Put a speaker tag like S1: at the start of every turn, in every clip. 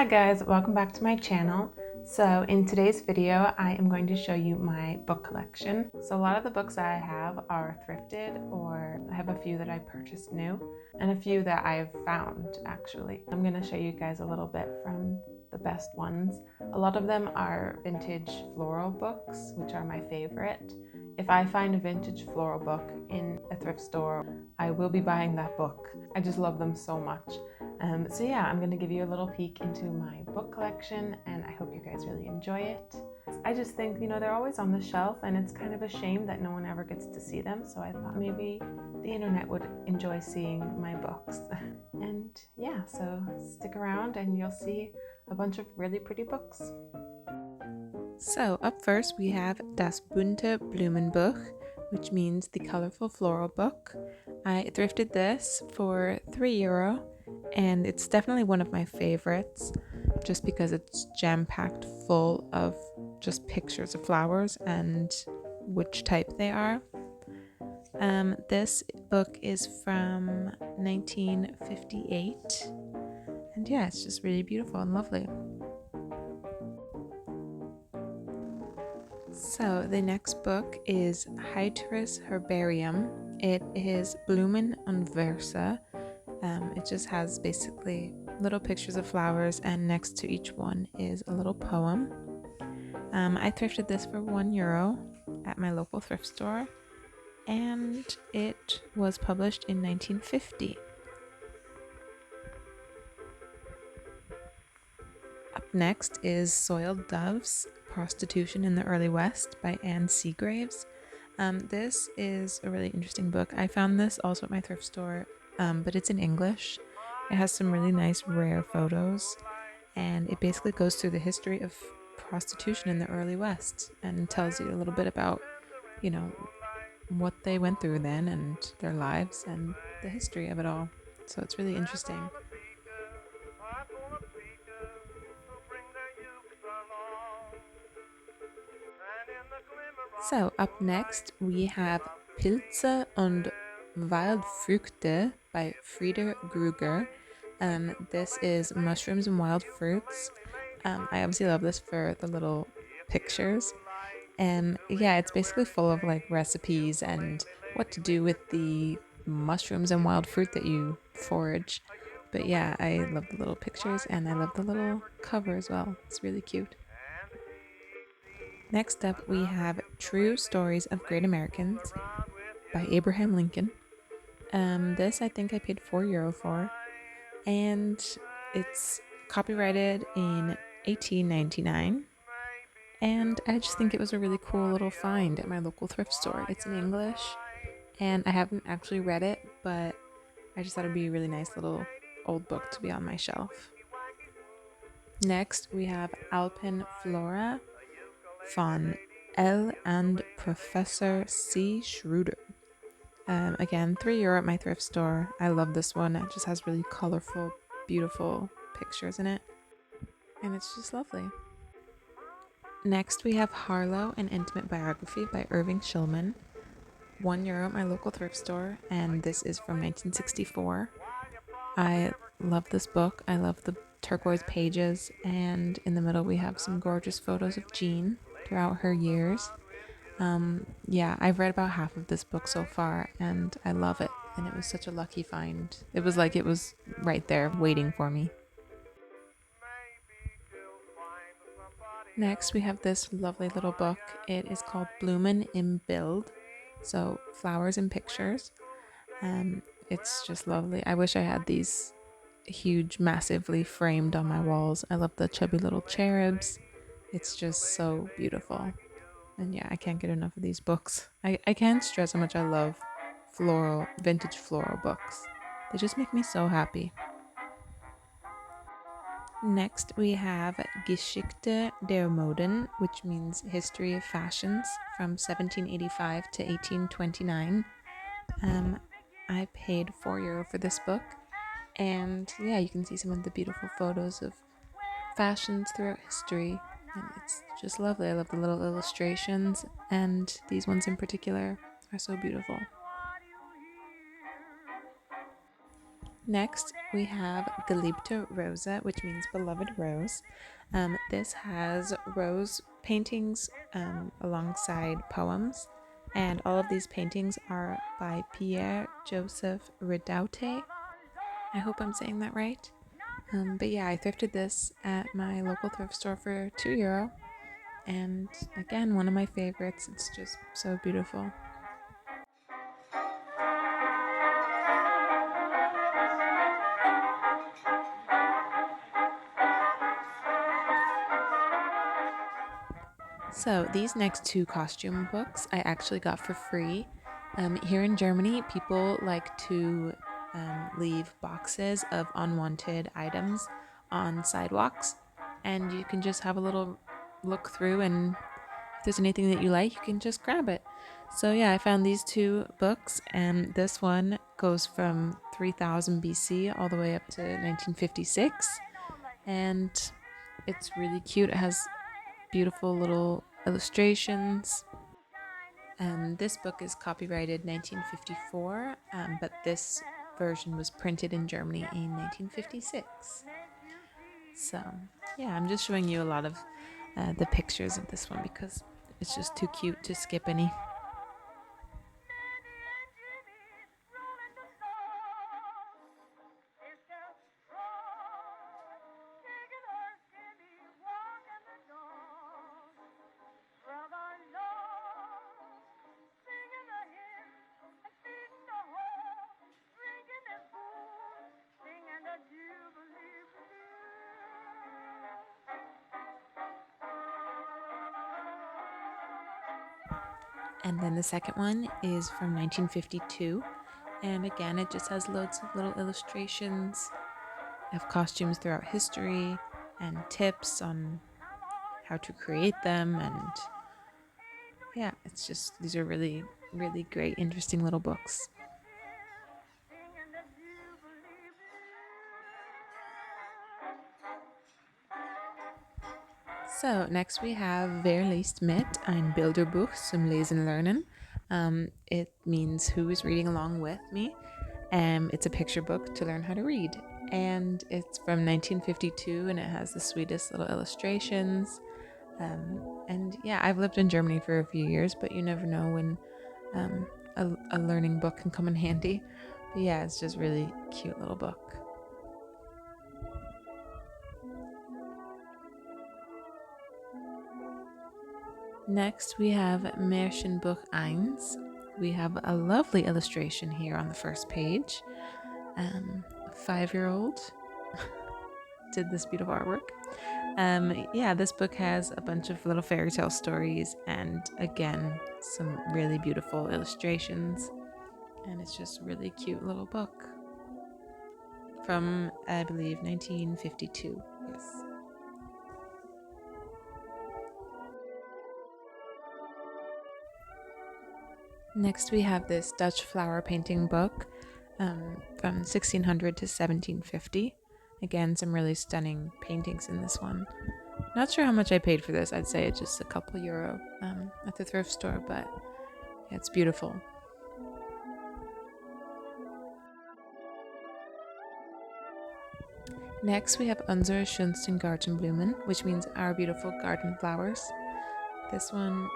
S1: Hi guys, welcome back to my channel. So in today's video, I am going to show you my book collection. So a lot of the books I have are thrifted, or I have a few that I purchased new and a few that I've found actually. I'm going to show you guys a little bit from the best ones. A lot of them are vintage floral books, which are my favorite. If I find a vintage floral book in a thrift store, I will be buying that book. I just love them so much. So yeah, I'm going to give you a little peek into my book collection, and I hope you guys really enjoy it. I just think, they're always on the shelf, and it's kind of a shame that no one ever gets to see them, so I thought maybe the internet would enjoy seeing my books. And yeah, so stick around and you'll see a bunch of really pretty books. So up first we have Das Bünte Blumenbuch, which means the colorful floral book. I thrifted this for €3, and it's definitely one of my favorites just because it's jam-packed full of just pictures of flowers and which type they are. This book is from 1958, and yeah, it's just really beautiful and lovely. So the next book is Heiteres Herbarium. It is Blumen Unsere. It just has basically little pictures of flowers, and next to each one is a little poem. I thrifted this for €1 at my local thrift store, and it was published in 1950. Up next is Soiled Doves, Prostitution in the Early West by Anne Seagraves. This is a really interesting book. I found this also at my thrift store, but it's in English. It has some really nice rare photos, and it basically goes through the history of prostitution in the early West and tells you a little bit about, what they went through then and their lives and the history of it all. So it's really interesting. So up next we have Pilze und Wildfruchte by Frieda Gruger. This is mushrooms and wild fruits. I obviously love this for the little pictures. Yeah, it's basically full of like recipes and what to do with the mushrooms and wild fruit that you forage. But yeah, I love the little pictures, and I love the little cover as well. It's really cute. Next up, we have True Stories of Great Americans by Abraham Lincoln. This I think I paid €4 for, and it's copyrighted in 1899. And I just think it was a really cool little find at my local thrift store. It's in English, and I haven't actually read it, but I just thought it'd be a really nice little old book to be on my shelf. Next, we have Alpen Flora von L. and Professor C. Schroeder. Again, €3 at my thrift store. I love this one. It just has really colorful, beautiful pictures in it, and it's just lovely. Next, we have Harlow, an intimate biography by Irving Shulman. €1 at my local thrift store, and this is from 1964. I love this book. I love the turquoise pages, and in the middle we have some gorgeous photos of Jean throughout her years. Yeah, I've read about half of this book so far, and I love it, and it was such a lucky find. It was like it was right there waiting for me. Next, we have this lovely little book. It is called Blumen In Bild, so flowers and pictures. It's just lovely. I wish I had these huge, massively framed on my walls. I love the chubby little cherubs. It's just so beautiful. And yeah, I can't get enough of these books. I can't stress how much I love vintage floral books. They just make me so happy. Next, we have Geschichte Der Moden, which means History of Fashions, from 1785 to 1829. I paid €4 for this book, and yeah, you can see some of the beautiful photos of fashions throughout history, and it's just lovely. I love the little illustrations, and these ones in particular are so beautiful. Next, we have Geliebte Rose, which means beloved rose. This has rose paintings alongside poems, and all of these paintings are by Pierre Joseph Redoute. I hope I'm saying that right. But yeah, I thrifted this at my local thrift store for €2, and again, one of my favorites. It's just so beautiful. So these next two costume books I actually got for free. Here in Germany, people like to leave boxes of unwanted items on sidewalks, and you can just have a little look through, and if there's anything that you like, you can just grab it. So yeah, I found these two books, and this one goes from 3000 BC all the way up to 1956, and it's really cute. It has beautiful little illustrations. This book is copyrighted 1954, but this version was printed in Germany in 1956. So, yeah, I'm just showing you a lot of the pictures of this one because it's just too cute to skip any. And then the second one is from 1952. And again, it just has loads of little illustrations of costumes throughout history and tips on how to create them. And yeah, it's just, these are really, really great, interesting little books. So next we have Wer Liest Mit, ein Bilderbuch zum Lesen lernen. It means who is reading along with me. It's a picture book to learn how to read. And it's from 1952, and it has the sweetest little illustrations. And yeah, I've lived in Germany for a few years, but you never know when a learning book can come in handy. But yeah, it's just really cute little book. Next, we have Märchenbuch I. We have a lovely illustration here on the first page. A 5-year-old did this beautiful artwork. Yeah, this book has a bunch of little fairy tale stories and again, some really beautiful illustrations. And it's just a really cute little book from, I believe, 1952. Yes. Next, we have this Dutch flower painting book from 1600 to 1750. Again, some really stunning paintings in this one. Not sure how much I paid for this. I'd say it's just a couple euro at the thrift store, but yeah, it's beautiful. Next, we have Unsere Schönsten Gartenblumen, which means our beautiful garden flowers. This one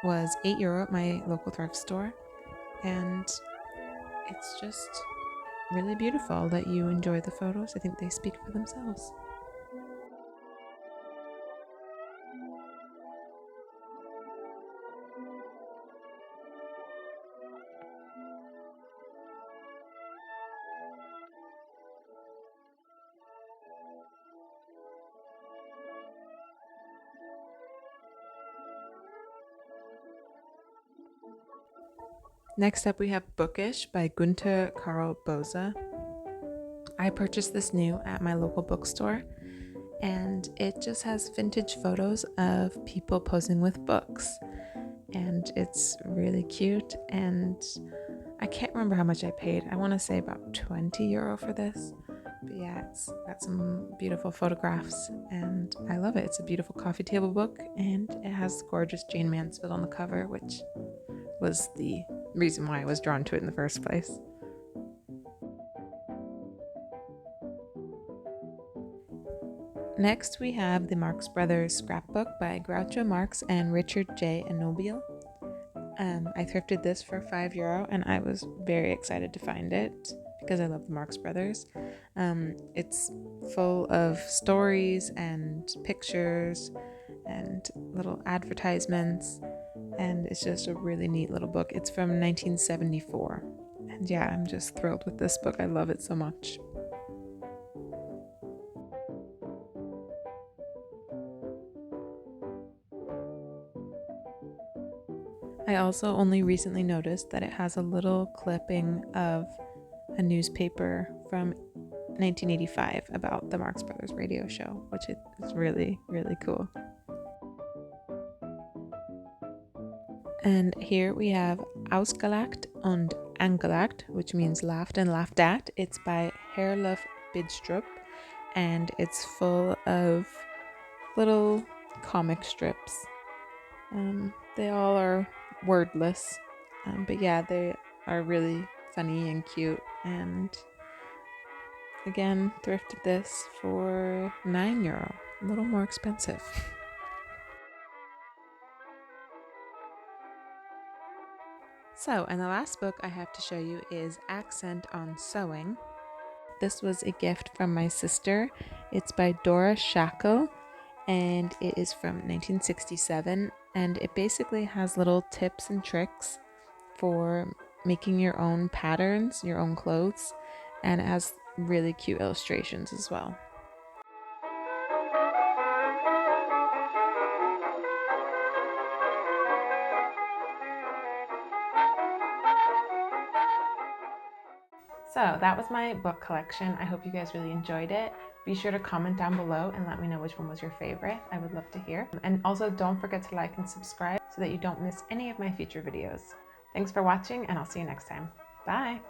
S1: was €8 at my local thrift store, and it's just really beautiful. I'll let you enjoy the photos. I think they speak for themselves. Next up, we have Bookish by Günter Karl Bose. I purchased this new at my local bookstore, and it just has vintage photos of people posing with books. And it's really cute, and I can't remember how much I paid. I want to say about €20 for this. But yeah, it's got some beautiful photographs, and I love it. It's a beautiful coffee table book, and it has gorgeous Jane Mansfield on the cover, which was the reason why I was drawn to it in the first place. Next, we have the Marx Brothers Scrapbook by Groucho Marx and Richard J. Anobile. I thrifted this for €5 and I was very excited to find it because I love the Marx Brothers. It's full of stories and pictures and little advertisements, and it's just a really neat little book. It's from 1974, and yeah, I'm just thrilled with this book. I love it so much. I also only recently noticed that it has a little clipping of a newspaper from 1985 about the Marx Brothers radio show, which is really, really cool. And here we have Ausgelacht und Angelacht, which means laughed and laughed at. It's by Harlow Bidstrup, and it's full of little comic strips. They all are wordless, but yeah, they are really funny and cute. And again, thrifted this for €9, a little more expensive. So, and the last book I have to show you is Accent on Sewing. This was a gift from my sister. It's by Dora Schackel, and it is from 1967, and it basically has little tips and tricks for making your own patterns, your own clothes, and it has really cute illustrations as well. So that was my book collection. I hope you guys really enjoyed it. Be sure to comment down below and let me know which one was your favorite. I would love to hear. And also don't forget to like and subscribe so that you don't miss any of my future videos. Thanks for watching, and I'll see you next time. Bye!